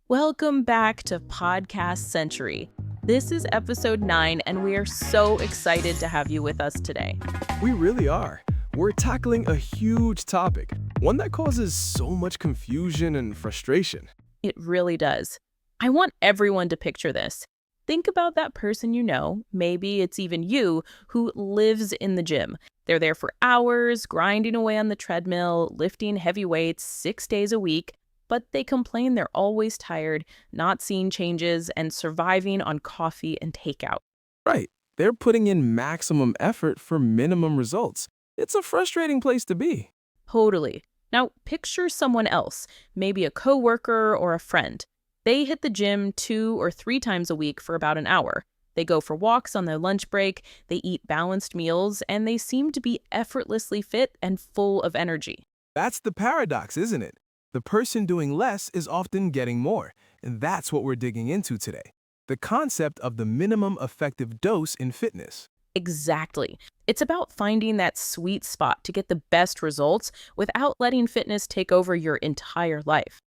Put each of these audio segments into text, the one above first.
Welcome back to Podcast Century. This is episode 9, and we are so excited to have you with us today. We really are. We're tackling a huge topic, one that causes so much confusion and frustration. It really does. I want everyone to picture this. Think about that person you know, maybe it's even you, who lives in the gym. They're there for hours, grinding away on the treadmill, lifting heavy weights 6 days a week, but they complain they're always tired, not seeing changes, and surviving on coffee and takeout. Right. They're putting in maximum effort for minimum results. It's a frustrating place to be. Totally. Now, picture someone else, maybe a coworker or a friend. They hit the gym 2 or 3 times a week for about an hour. They go for walks on their lunch break, they eat balanced meals, and they seem to be effortlessly fit and full of energy. That's the paradox, isn't it? The person doing less is often getting more, and that's what we're digging into today. The concept of the minimum effective dose in fitness. Exactly. It's about finding that sweet spot to get the best results without letting fitness take over your entire life.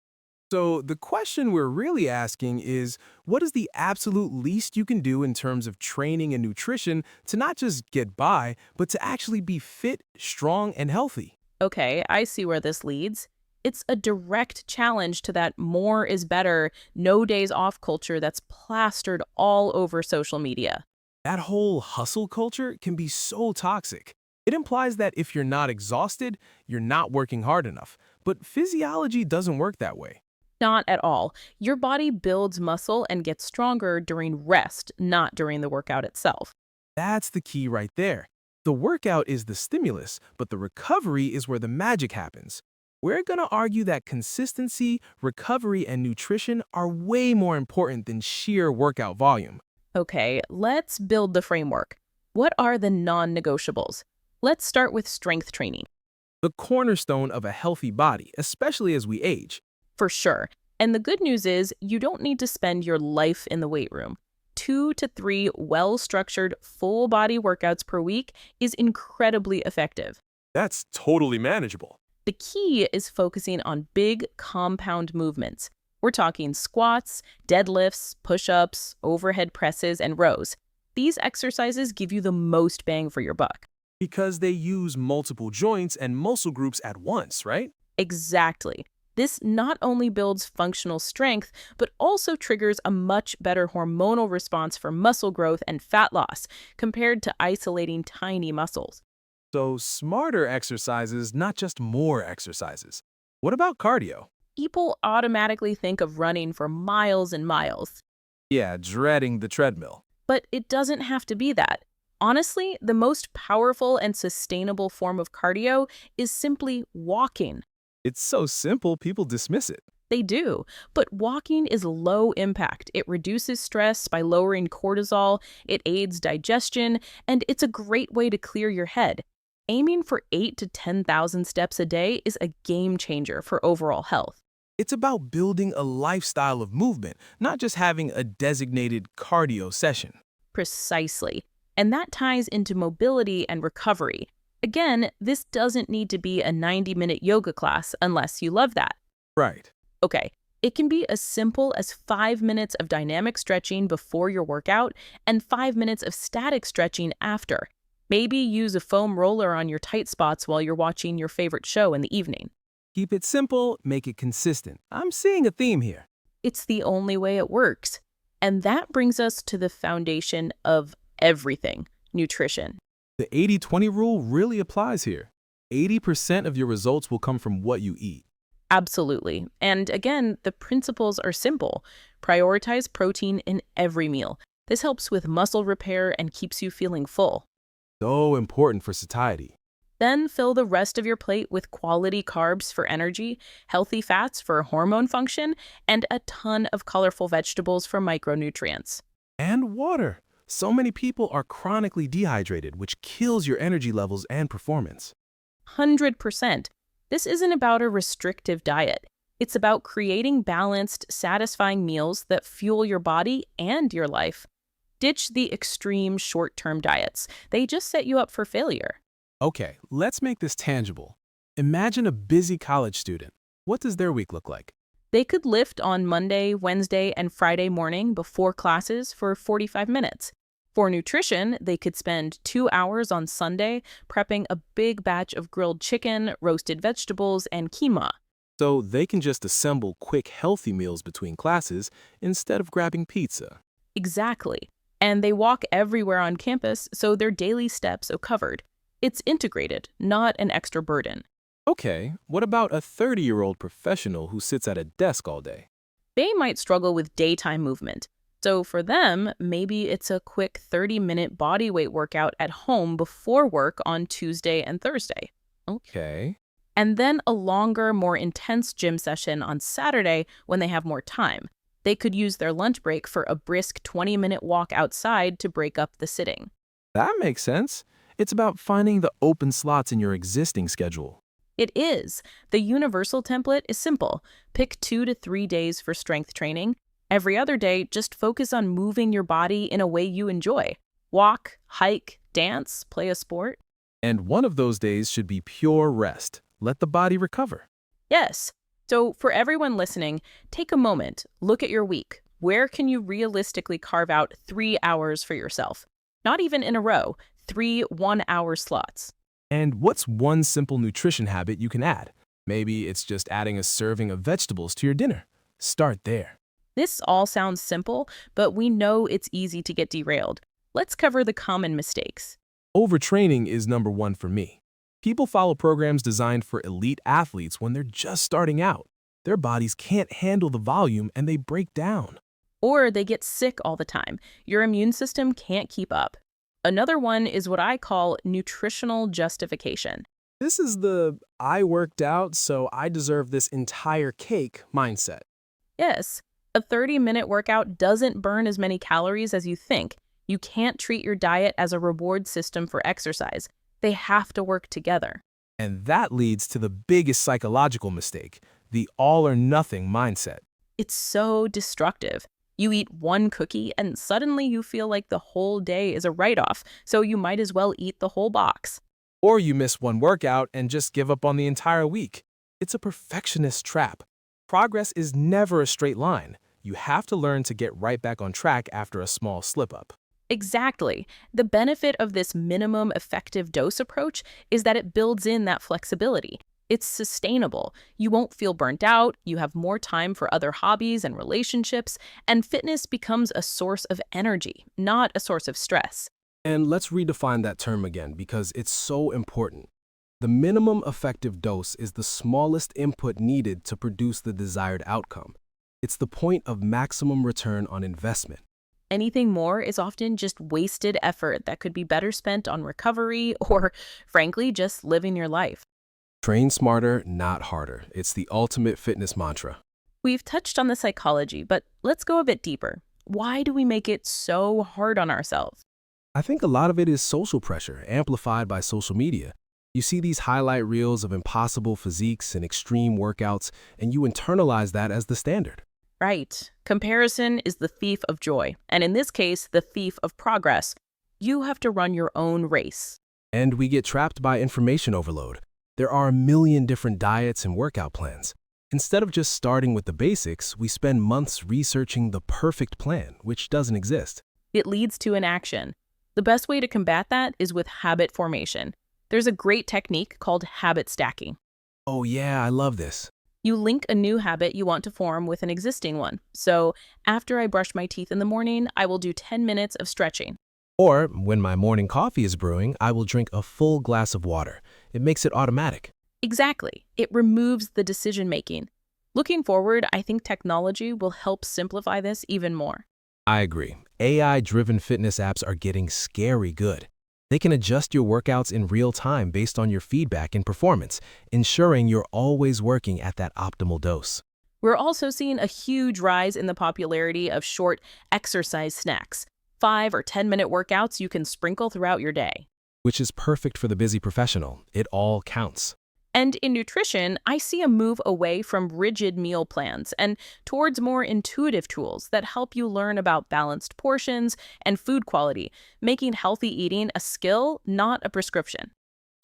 So the question we're really asking is, what is the absolute least you can do in terms of training and nutrition to not just get by, but to actually be fit, strong, and healthy? Okay, I see where this leads. It's a direct challenge to that more is better, no days off culture that's plastered all over social media. That whole hustle culture can be so toxic. It implies that if you're not exhausted, you're not working hard enough. But physiology doesn't work that way. Not at all. Your body builds muscle and gets stronger during rest, not during the workout itself. That's the key right there. The workout is the stimulus, but the recovery is where the magic happens. We're going to argue that consistency, recovery, and nutrition are way more important than sheer workout volume. Okay, let's build the framework. What are the non-negotiables? Let's start with strength training. The cornerstone of a healthy body, especially as we age. For sure. And the good news is you don't need to spend your life in the weight room. 2 to 3 well-structured, full-body workouts per week is incredibly effective. That's totally manageable. The key is focusing on big, compound movements. We're talking squats, deadlifts, push-ups, overhead presses, and rows. These exercises give you the most bang for your buck. Because they use multiple joints and muscle groups at once, right? Exactly. This not only builds functional strength, but also triggers a much better hormonal response for muscle growth and fat loss compared to isolating tiny muscles. So smarter exercises, not just more exercises. What about cardio? People automatically think of running for miles and miles, Yeah, dreading the treadmill. but it doesn't have to be that. Honestly, the most powerful and sustainable form of cardio is simply walking. It's so simple, people dismiss it. They do, but walking is low impact. It reduces stress by lowering cortisol, it aids digestion, and it's a great way to clear your head. Aiming for 8 to 10,000 steps a day is a game changer for overall health. It's about building a lifestyle of movement, not just having a designated cardio session. Precisely. And that ties into mobility and recovery. Again, this doesn't need to be a 90-minute yoga class unless you love that. Right. Okay, it can be as simple as 5 minutes of dynamic stretching before your workout and 5 minutes of static stretching after. Maybe use a foam roller on your tight spots while you're watching your favorite show in the evening. Keep it simple, make it consistent. I'm seeing a theme here. It's the only way it works. And that brings us to the foundation of everything, nutrition. The 80-20 rule really applies here. 80% of your results will come from what you eat. Absolutely. And again, the principles are simple. Prioritize protein in every meal. This helps with muscle repair and keeps you feeling full. So important for satiety. Then fill the rest of your plate with quality carbs for energy, healthy fats for hormone function, and a ton of colorful vegetables for micronutrients. And water. So many people are chronically dehydrated, which kills your energy levels and performance. 100%. This isn't about a restrictive diet. It's about creating balanced, satisfying meals that fuel your body and your life. Ditch the extreme short-term diets. They just set you up for failure. Okay, let's make this tangible. Imagine a busy college student. What does their week look like? They could lift on Monday, Wednesday, and Friday morning before classes for 45 minutes. For nutrition, they could spend 2 hours on Sunday prepping a big batch of grilled chicken, roasted vegetables, and quinoa. So they can just assemble quick, healthy meals between classes instead of grabbing pizza. Exactly. And they walk everywhere on campus, so their daily steps are covered. It's integrated, not an extra burden. Okay, what about a 30-year-old professional who sits at a desk all day? They might struggle with daytime movement. So for them, maybe it's a quick 30-minute body weight workout at home before work on Tuesday and Thursday. Okay. And then a longer, more intense gym session on Saturday when they have more time. They could use their lunch break for a brisk 20-minute walk outside to break up the sitting. That makes sense. It's about finding the open slots in your existing schedule. It is. The universal template is simple. Pick 2 to 3 days for strength training. Every other day, just focus on moving your body in a way you enjoy. Walk, hike, dance, play a sport. And one of those days should be pure rest. Let the body recover. Yes. So for everyone listening, take a moment, look at your week. Where can you realistically carve out 3 hours for yourself? Not even in a row, 3 1-hour slots. And what's one simple nutrition habit you can add? Maybe it's just adding a serving of vegetables to your dinner. Start there. This all sounds simple, but we know it's easy to get derailed. Let's cover the common mistakes. Overtraining is number one for me. People follow programs designed for elite athletes when they're just starting out. Their bodies can't handle the volume and they break down. Or they get sick all the time. Your immune system can't keep up. Another one is what I call nutritional justification. This is the I worked out, so I deserve this entire cake mindset. Yes, a 30-minute workout doesn't burn as many calories as you think. You can't treat your diet as a reward system for exercise. They have to work together. And that leads to the biggest psychological mistake, the all or nothing mindset. It's so destructive. You eat one cookie and suddenly you feel like the whole day is a write-off, so you might as well eat the whole box. Or you miss one workout and just give up on the entire week. It's a perfectionist trap. Progress is never a straight line. You have to learn to get right back on track after a small slip-up. Exactly. The benefit of this minimum effective dose approach is that it builds in that flexibility. It's sustainable. You won't feel burnt out, you have more time for other hobbies and relationships, and fitness becomes a source of energy, not a source of stress. And let's redefine that term again because it's so important. The minimum effective dose is the smallest input needed to produce the desired outcome. It's the point of maximum return on investment. Anything more is often just wasted effort that could be better spent on recovery or, frankly, just living your life. Train smarter, not harder. It's the ultimate fitness mantra. We've touched on the psychology, but let's go a bit deeper. Why do we make it so hard on ourselves? I think a lot of it is social pressure, amplified by social media. You see these highlight reels of impossible physiques and extreme workouts, and you internalize that as the standard. Right. Comparison is the thief of joy, and in this case, the thief of progress. You have to run your own race. And we get trapped by information overload. There are a million different diets and workout plans. Instead of just starting with the basics, we spend months researching the perfect plan, which doesn't exist. It leads to inaction. The best way to combat that is with habit formation. There's a great technique called habit stacking. Oh yeah, I love this. You link a new habit you want to form with an existing one. So, after I brush my teeth in the morning, I will do 10 minutes of stretching. Or, when my morning coffee is brewing, I will drink a full glass of water. It makes it automatic. Exactly. It removes the decision making. Looking forward, I think technology will help simplify this even more. I agree. AI-driven fitness apps are getting scary good. They can adjust your workouts in real time based on your feedback and performance, ensuring you're always working at that optimal dose. We're also seeing a huge rise in the popularity of short exercise snacks, 5 or 10-minute workouts you can sprinkle throughout your day. Which is perfect for the busy professional. It all counts. And in nutrition, I see a move away from rigid meal plans and towards more intuitive tools that help you learn about balanced portions and food quality, making healthy eating a skill, not a prescription.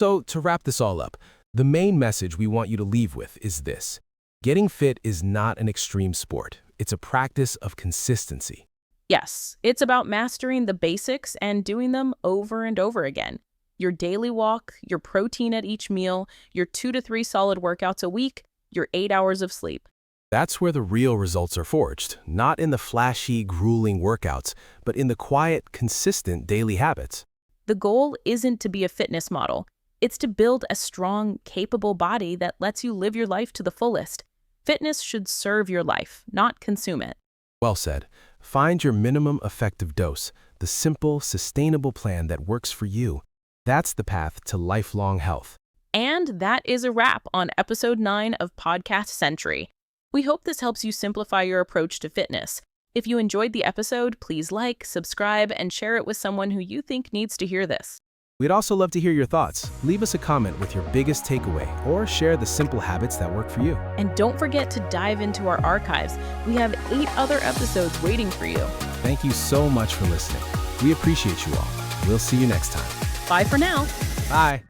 So, to wrap this all up, the main message we want you to leave with is this. Getting fit is not an extreme sport. It's a practice of consistency. Yes, it's about mastering the basics and doing them over and over again. Your daily walk, your protein at each meal, your 2 to 3 solid workouts a week, your 8 hours of sleep. That's where the real results are forged, not in the flashy, grueling workouts, but in the quiet, consistent daily habits. The goal isn't to be a fitness model. It's to build a strong, capable body that lets you live your life to the fullest. Fitness should serve your life, not consume it. Well said. Find your minimum effective dose, the simple, sustainable plan that works for you. That's the path to lifelong health. And that is a wrap on episode 9 of Podcast Century. We hope this helps you simplify your approach to fitness. If you enjoyed the episode, please like, subscribe, and share it with someone who you think needs to hear this. We'd also love to hear your thoughts. Leave us a comment with your biggest takeaway or share the simple habits that work for you. And don't forget to dive into our archives. We have 8 other episodes waiting for you. Thank you so much for listening. We appreciate you all. We'll see you next time. Bye for now. Bye.